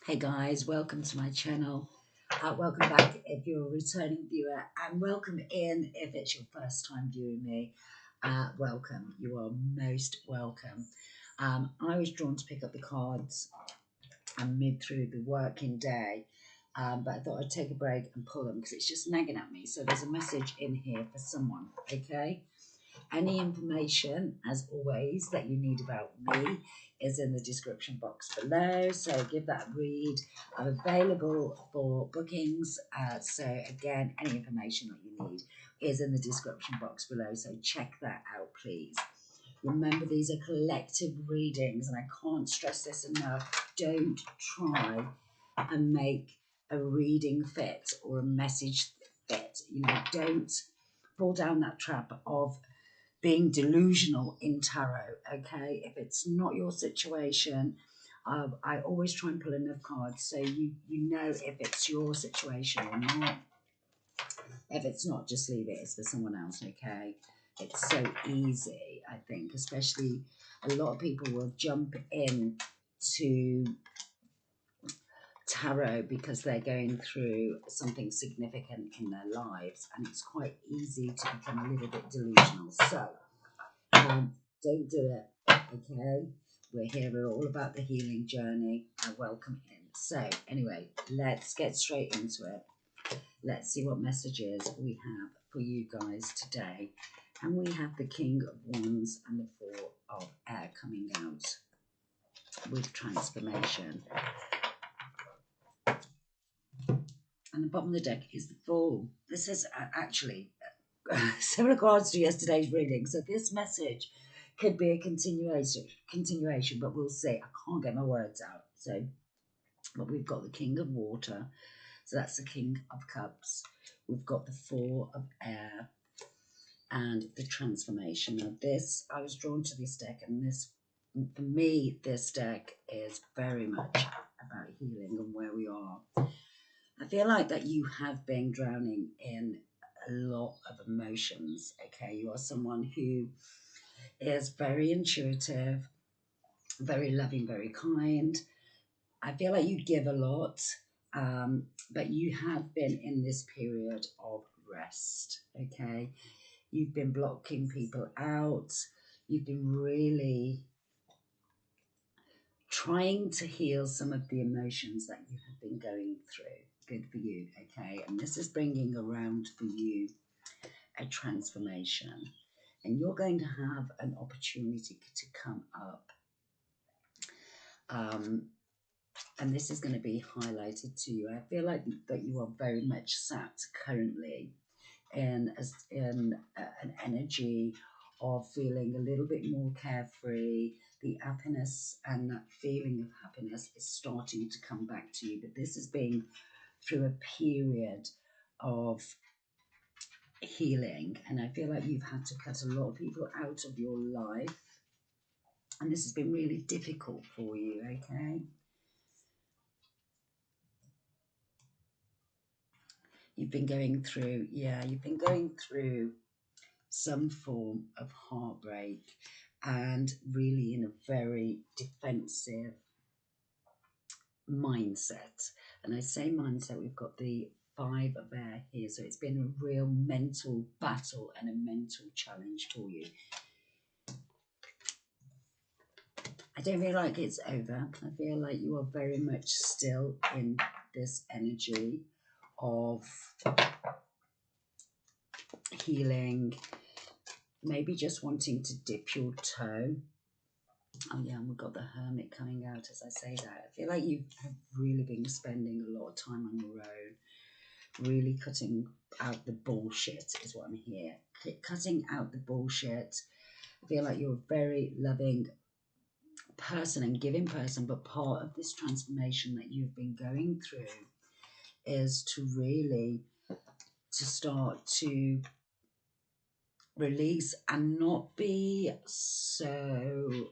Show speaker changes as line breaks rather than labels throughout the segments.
Hey guys, welcome to my channel. Welcome back if you're a returning viewer, and welcome in if it's your first time viewing me. Welcome, you are most welcome. I was drawn to pick up the cards and mid through the working day, but I thought I'd take a break and pull them because it's just nagging at me. So there's a message in here for someone, okay? Any information, as always, that you need about me is in the description box below. So give that a read. I'm available for bookings. So again, any information that you need is in the description box below. So check that out, please. Remember, these are collective readings, and I can't stress this enough. Don't try and make a reading fit or a message fit. Don't fall down that trap of being delusional in tarot, okay? If it's not your situation, I always try and pull enough cards so you know if it's your situation or not. If it's not, just leave it. It's for someone else, okay? It's so easy, I think, especially a lot of people will jump in to tarot because they're going through something significant in their lives, and it's quite easy to become a little bit delusional. So don't do it, okay? We're all about the healing journey. I welcome in. So anyway, let's get straight into it. Let's see what messages we have for you guys today. And we have the King of Wands and the Four of Air coming out with transformation. And the bottom of the deck is the Fool. This is actually similar cards to yesterday's reading. So this message could be a continuation, but we'll see. I can't get my words out. So, but we've got the King of Water. So that's the King of Cups. We've got the Four of Air and the transformation. Now this, I was drawn to this deck, and this, for me, this deck is very much about healing and where we are. I feel like that you have been drowning in a lot of emotions, okay? You are someone who is very intuitive, very loving, very kind. I feel like you give a lot, but you have been in this period of rest, okay? You've been blocking people out. You've been really trying to heal some of the emotions that you have been going through. Good for you, okay? And this is bringing around for you a transformation. And you're going to have an opportunity to come up. And this is going to be highlighted to you. I feel like that you are very much sat currently in an energy of feeling a little bit more carefree. The happiness and that feeling of happiness is starting to come back to you. But this has been through a period of healing, and I feel like you've had to cut a lot of people out of your life, and this has been really difficult for you, okay? You've been going through, you've been going through some form of heartbreak, and really in a very defensive mindset. And I say mindset, we've got the Five of Air here, so it's been a real mental battle and a mental challenge for you. I don't feel like it's over. I feel like you are very much still in this energy of healing, maybe just wanting to dip your toe. Oh yeah, and we've got the Hermit coming out as I say that. I feel like you have really been spending a lot of time on your own, really cutting out the bullshit is what I'm here. Cutting out the bullshit. I feel like you're a very loving person and giving person, but part of this transformation that you've been going through is to really to start to release and not be so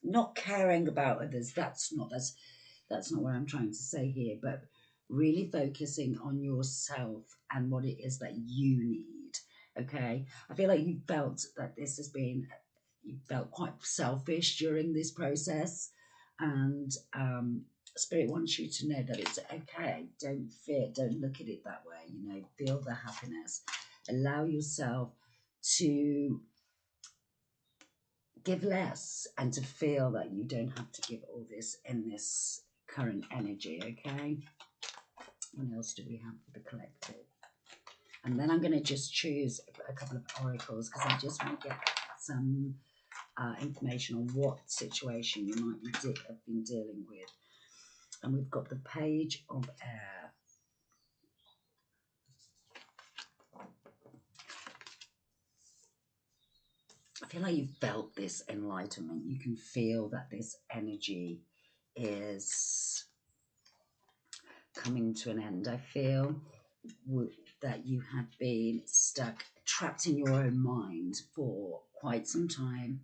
not caring about others. That's not what I'm trying to say here, but really focusing on yourself and what it is that you need. Okay, I feel like you felt that this has been, you felt quite selfish during this process, and Spirit wants you to know that it's okay. Don't fear. Don't look at it that way. You know, feel the happiness. Allow yourself to give less and to feel that you don't have to give all this in this current energy. Okay. What else do we have for the collective? And then I'm going to just choose a couple of oracles because I just want to get some information on what situation you might be have been dealing with. And we've got the Page of Air. I feel like you've felt this enlightenment. You can feel that this energy is coming to an end. I feel that you have been stuck, trapped in your own mind for quite some time.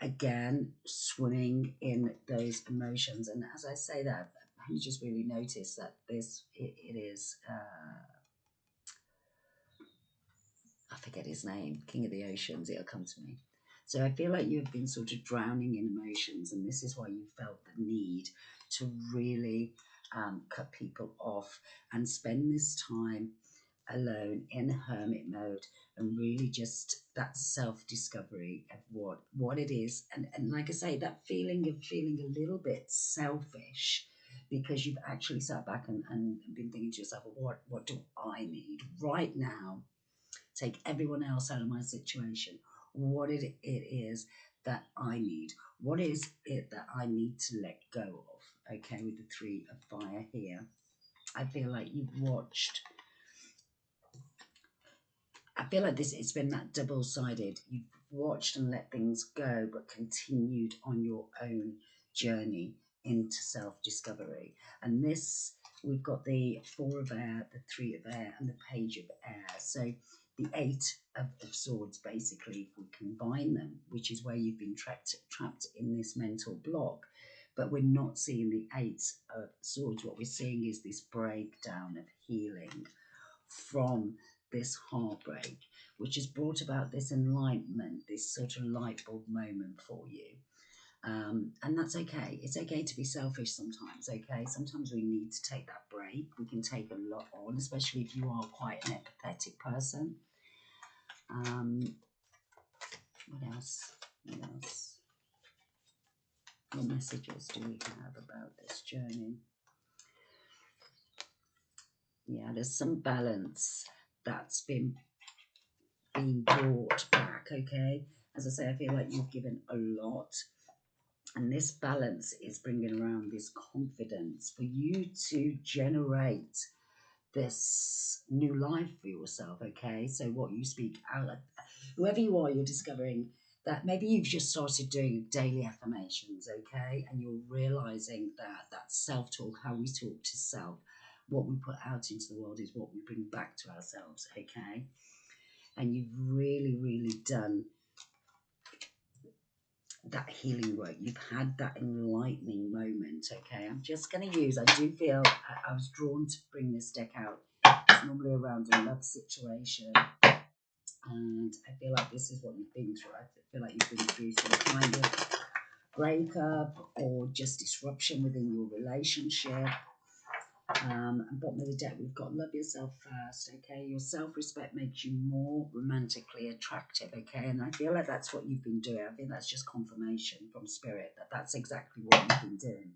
Again, swimming in those emotions. And as I say that, you just really notice that it is, I forget his name, King of the Oceans, it'll come to me. So I feel like you've been sort of drowning in emotions, and this is why you felt the need to really cut people off and spend this time alone in hermit mode, and really just that self-discovery of what it is. And like I say, that feeling of feeling a little bit selfish because you've actually sat back and been thinking to yourself, well, what do I need right now? Take everyone else out of my situation. What it is that I need? What is it that I need to let go of? Okay, with the Three of Fire here. I feel like you've watched. I feel like it's been that double-sided. You've watched and let things go, but continued on your own journey into self-discovery. And this, we've got the Four of Air, the Three of Air, and the Page of Air. So the Eight of Swords, basically, if we combine them, which is where you've been trapped in this mental block. But we're not seeing the Eight of Swords. What we're seeing is this breakdown of healing from this heartbreak, which has brought about this enlightenment, this sort of light bulb moment for you. And that's okay. It's okay to be selfish sometimes, okay? Sometimes we need to take that break. We can take a lot on, especially if you are quite an empathetic person. What else? What else? What messages do we have about this journey? Yeah, there's some balance that's been brought back, okay? As I say, I feel like you've given a lot, and this balance is bringing around this confidence for you to generate this new life for yourself, okay? So what you speak out, whoever you are, you're discovering that maybe you've just started doing daily affirmations, okay? And you're realizing that self-talk, how we talk to self, what we put out into the world is what we bring back to ourselves, okay? And you've really, really done that healing work. You've had that enlightening moment, okay? I'm just going to use, I do feel, I was drawn to bring this deck out. It's normally around a love situation. And I feel like this is what you've been through. I feel like you've been through some kind of breakup or just disruption within your relationship. And bottom of the deck, we've got love yourself first, okay? Your self-respect makes you more romantically attractive, okay? And I feel like that's what you've been doing. I think that's just confirmation from Spirit that that's exactly what you've been doing.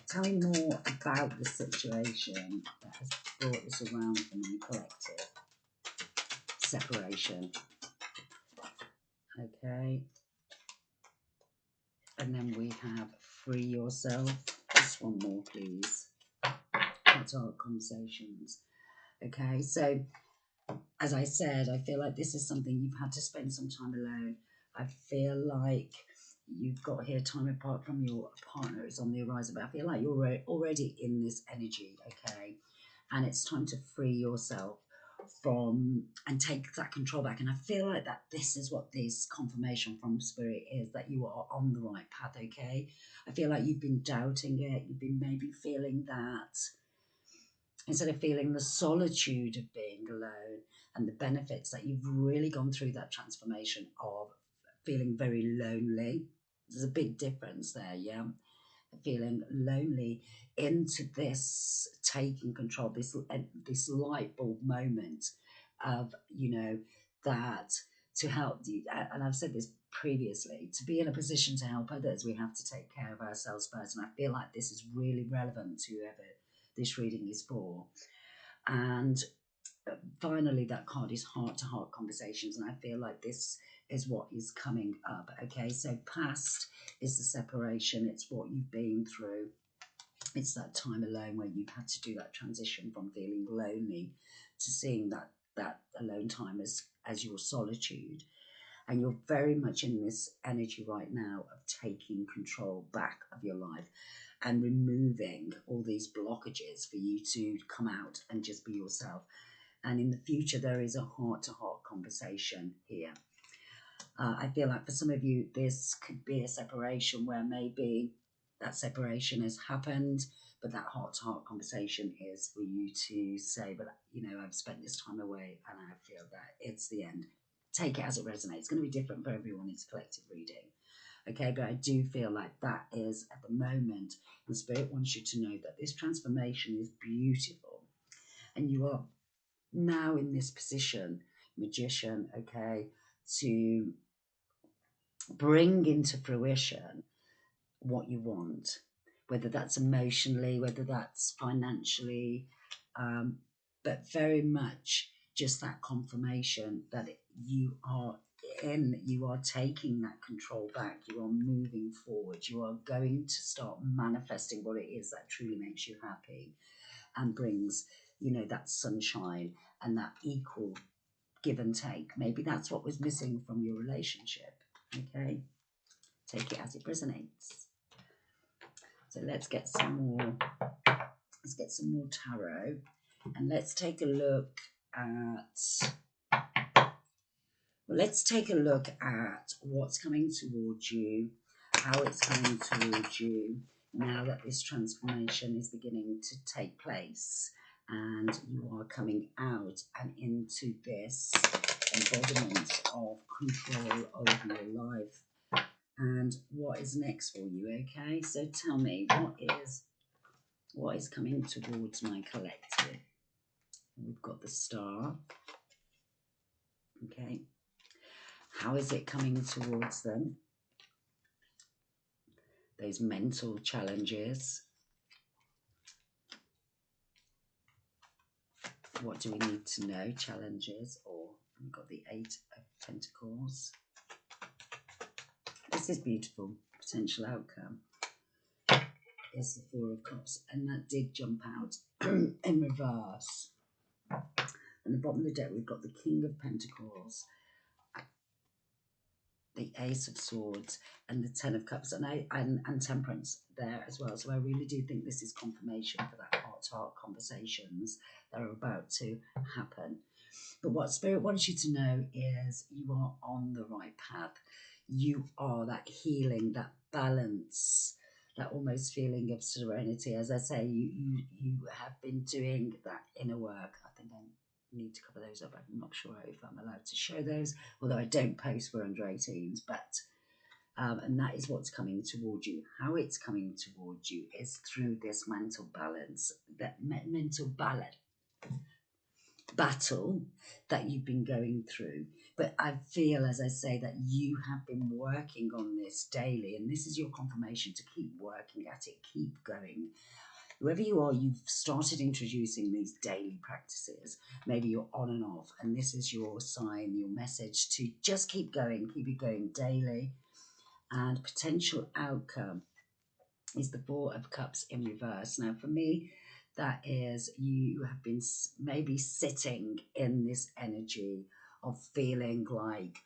Tell me more about the situation that has brought this around for my collective. Separation. Okay. And then we have free yourself. Just one more, please. That's our conversations. Okay, so as I said, I feel like this is something you've had to spend some time alone. I feel like you've got here time apart from your partner is on the horizon, but I feel like you're already in this energy, okay? And it's time to free yourself from and take that control back. And I feel like that this is what this confirmation from Spirit is, that you are on the right path, okay? I feel like you've been doubting it. You've been maybe feeling that instead of feeling the solitude of being alone and the benefits, that you've really gone through that transformation of feeling very lonely. There's a big difference there, yeah? feeling lonely into this taking control, this light bulb moment of, that to help you. And I've said this previously, to be in a position to help others, we have to take care of ourselves first. And I feel like this is really relevant to whoever this reading is for. And finally, that card is heart to heart conversations. And I feel like this is what is coming up. Okay, so past is the separation, it's what you've been through. It's that time alone where you've had to do that transition from feeling lonely to seeing that alone time as your solitude. And you're very much in this energy right now of taking control back of your life and removing all these blockages for you to come out and just be yourself. And in the future, there is a heart-to-heart conversation here. I feel like for some of you, this could be a separation where maybe that separation has happened, but that heart-to-heart conversation is for you to say, but I've spent this time away and I feel that it's the end. Take it as it resonates. It's going to be different for everyone. It's collective reading. Okay, but I do feel like that is at the moment, the Spirit wants you to know that this transformation is beautiful. And you are now in this position, magician, okay, to bring into fruition what you want, whether that's emotionally, whether that's financially, but very much just that confirmation that you are taking that control back, you are moving forward, you are going to start manifesting what it is that truly makes you happy and brings, that sunshine and that equal give and take. Maybe that's what was missing from your relationship. Okay, take it as it resonates. So let's get some more tarot, and let's take a look at what's coming towards you, how it's coming towards you now that this transformation is beginning to take place and you are coming out and into this embodiment of control over your life and what is next for you. Okay, so tell me, what is coming towards my collective? We've got the Star. Okay, how is it coming towards them? Those mental challenges. What do we need to know? Challenges. Or we've got the 8 of Pentacles. This is beautiful. Potential outcome is the 4 of Cups, and that did jump out in reverse. And the bottom of the deck, we've got the King of Pentacles, the Ace of Swords, and the 10 of Cups, and Temperance there as well. So I really do think this is confirmation for that heart-to-heart conversations that are about to happen. But what Spirit wants you to know is you are on the right path. You are that healing, that balance, that almost feeling of serenity. As I say, you have been doing that inner work. I think I need to cover those up. I'm not sure if I'm allowed to show those, although I don't post for under 18s, but and that is what's coming towards you. How it's coming towards you is through this mental balance, that mental battle that you've been going through. But I feel, as I say, that you have been working on this daily, and this is your confirmation to keep working at it, keep going. Whoever you are, you've started introducing these daily practices. Maybe you're on and off, and this is your sign, your message to just keep going, keep it going daily. And potential outcome is the 4 of Cups in reverse. Now, for me, that is you have been maybe sitting in this energy of feeling like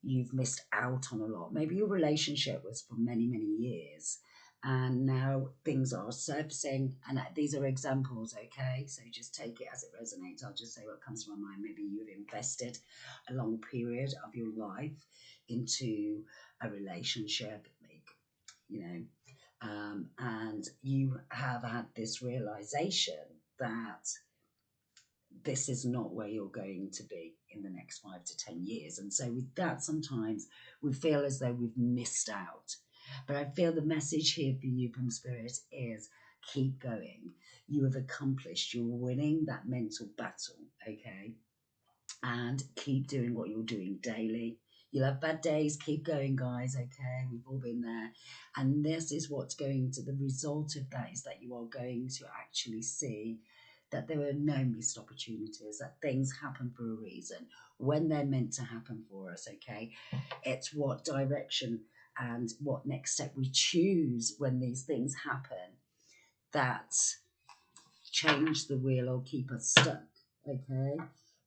you've missed out on a lot. Maybe your relationship was for many, many years, and now things are surfacing, and these are examples, okay? So just take it as it resonates. I'll just say what comes to my mind. Maybe you've invested a long period of your life into a relationship, and you have had this realization that this is not where you're going to be in the next 5 to 10 years. And so with that, sometimes we feel as though we've missed out. But I feel the message here for you from Spirit is keep going. You have accomplished, you're winning that mental battle, okay? And keep doing what you're doing daily. You'll have bad days, keep going, guys, okay? We've all been there. And this is what's going to, the result of that is that you are going to actually see that there are no missed opportunities, that things happen for a reason, when they're meant to happen for us, okay? It's what direction and what next step we choose when these things happen that change the wheel or keep us stuck, okay?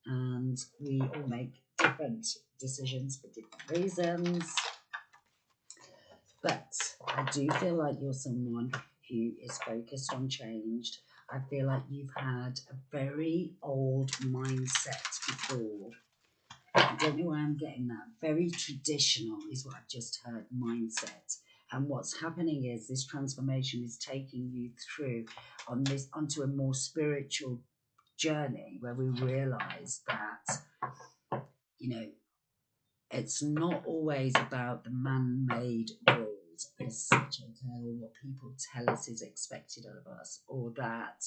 And we all make different decisions for different reasons. But I do feel like you're someone who is focused on change. I feel like you've had a very old mindset before. I don't know where I'm getting that. Very traditional is what I've just heard, mindset. And what's happening is this transformation is taking you through onto a more spiritual journey where we realize that, it's not always about the man-made rules as such, okay, or what people tell us is expected of us, or that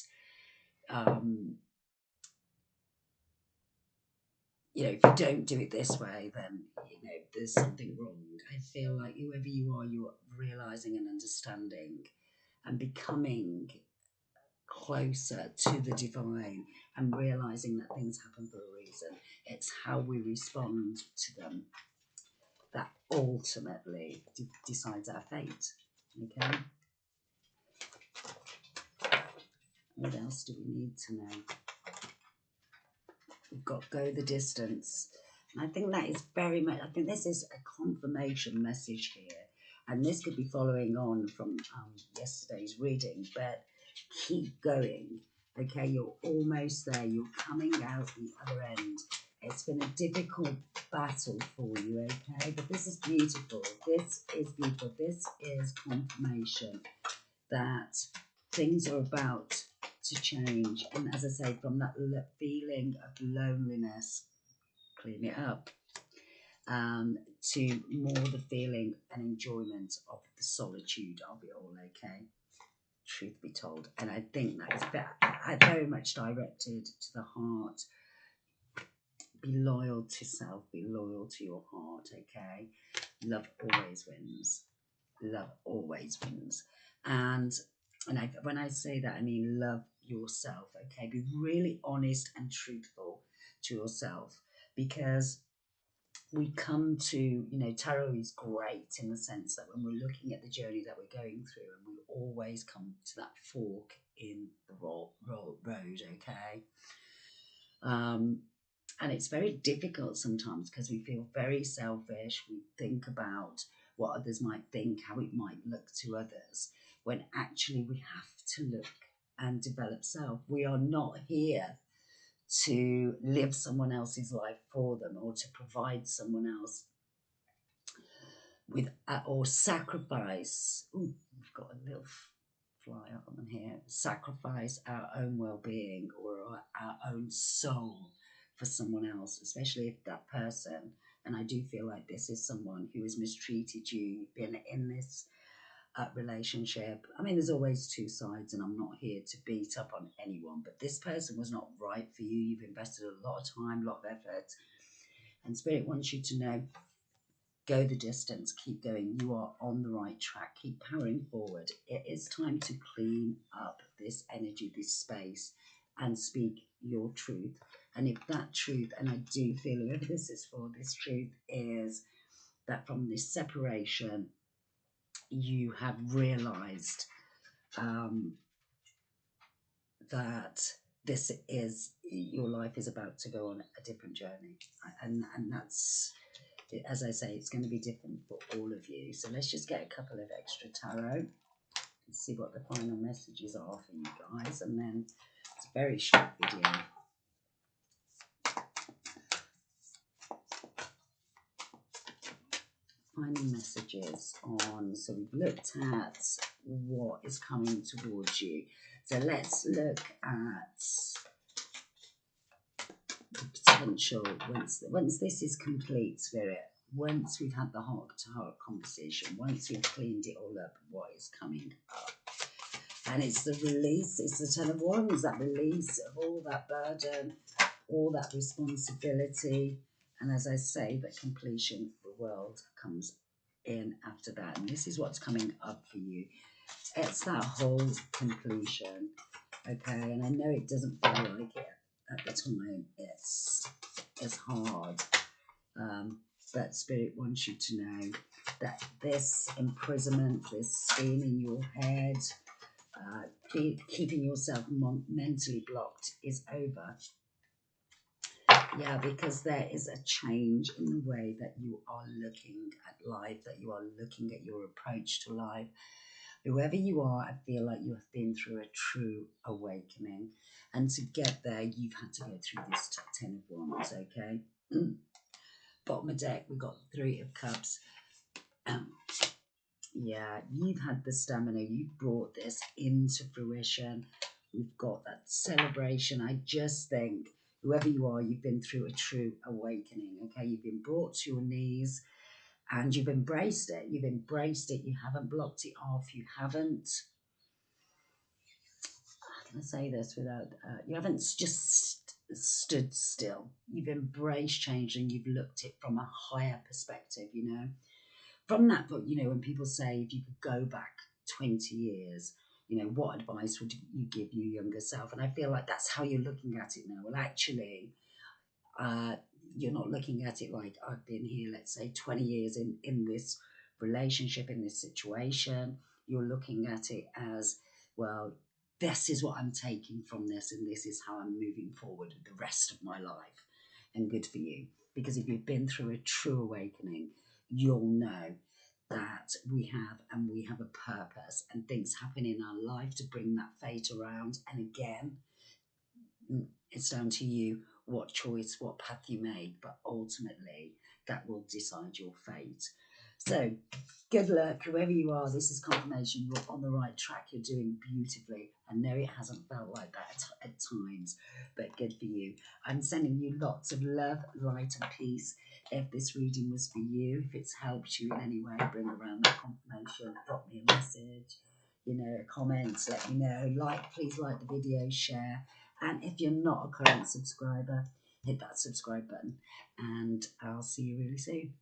if you don't do it this way, then there's something wrong. I feel like whoever you are, you're realizing and understanding and becoming closer to the divine and realizing that things happen for a reason. It's how we respond to them that ultimately decides our fate. Okay. What else do we need to know? We've got go the distance. And I think that is very much, I think this is a confirmation message here. And this could be following on from yesterday's reading, but keep going. Okay, you're almost there. You're coming out the other end. It's been a difficult battle for you, okay? But this is beautiful. This is beautiful. This is confirmation that things are about to change. And as I say, from that feeling of loneliness, clean it up, to more the feeling and enjoyment of the solitude of it all, okay? Truth be told. And I think that is very much directed to the heart. Be loyal to self, be loyal to your heart, okay? Love always wins. Love always wins. And when I say that, I mean love yourself, okay? Be really honest and truthful to yourself, because we come to, tarot is great in the sense that when we're looking at the journey that we're going through, and we always come to that fork in the road, okay? And it's very difficult sometimes because we feel very selfish. We think about what others might think, how it might look to others, when actually we have to look and develop self. We are not here to live someone else's life for them, or to provide someone else with, or sacrifice. Ooh, we've got a little fly up on here. Sacrifice our own well-being or our own soul for someone else, especially if that person, and I do feel like this is someone who has mistreated you, been in this relationship. I mean, there's always two sides, and I'm not here to beat up on anyone, but this person was not right for you. You've invested a lot of time, a lot of effort, and Spirit wants you to know, go the distance, keep going. You are on the right track. Keep powering forward. It is time to clean up this energy, this space, and speak your truth. And if that truth, and I do feel whoever this is for, this truth is that from this separation, you have realized that this is, your life is about to go on a different journey. And that's, as I say, it's going to be different for all of you. So let's just get a couple of extra tarot and see what the final messages are for you guys. And then it's a very short video. Final messages on, so we've looked at what is coming towards you. So let's look at the potential once this is complete, Spirit. once we've had the heart-to-heart conversation, once we've cleaned it all up, what is coming up? And it's the release, it's the Ten of Wands, that release of all that burden, all that responsibility. And as I say, the completion, the world comes in after that. And this is what's coming up for you. It's that whole completion, okay? And I know it doesn't feel like it at the time. It's hard. But Spirit wants you to know that this imprisonment, this steam in your head, keeping yourself mentally blocked is over. Yeah, because there is a change in the way that you are looking at life, that you are looking at your approach to life. Whoever you are, I feel like you have been through a true awakening. And to get there, you've had to go through this Ten of Wands, okay? Bottom of deck, we've got the Three of Cups. Yeah, you've had the stamina. You've brought this into fruition. We've got that celebration. I just think, whoever you are, you've been through a true awakening, okay? You've been brought to your knees and you've embraced it. You've embraced it. You haven't blocked it off. You haven't, how can I say this without, you haven't just stood still. You've embraced change and you've looked at it from a higher perspective, you know? From that book, you know, when people say if you could go back 20 years, you know, what advice would you give your younger self? And I feel like that's how you're looking at it now. Well, actually, you're not looking at it like I've been here, let's say 20 years in this relationship, in this situation. You're looking at it as, well, this is what I'm taking from this, and this is how I'm moving forward the rest of my life. And good for you. Because if you've been through a true awakening, you'll know that we have a purpose, and things happen in our life to bring that fate around. And again, it's down to you what choice, what path you make, but ultimately that will decide your fate. So good luck, whoever you are. This is confirmation you're on the right track. You're doing beautifully. I know it hasn't felt like that at times, but good for you. I'm sending you lots of love, light and peace. If this reading was for you, if it's helped you in any way, bring around that confirmation, drop me a message, you know, a comment, let me know. Please like the video, share. And if you're not a current subscriber, hit that subscribe button, and I'll see you really soon.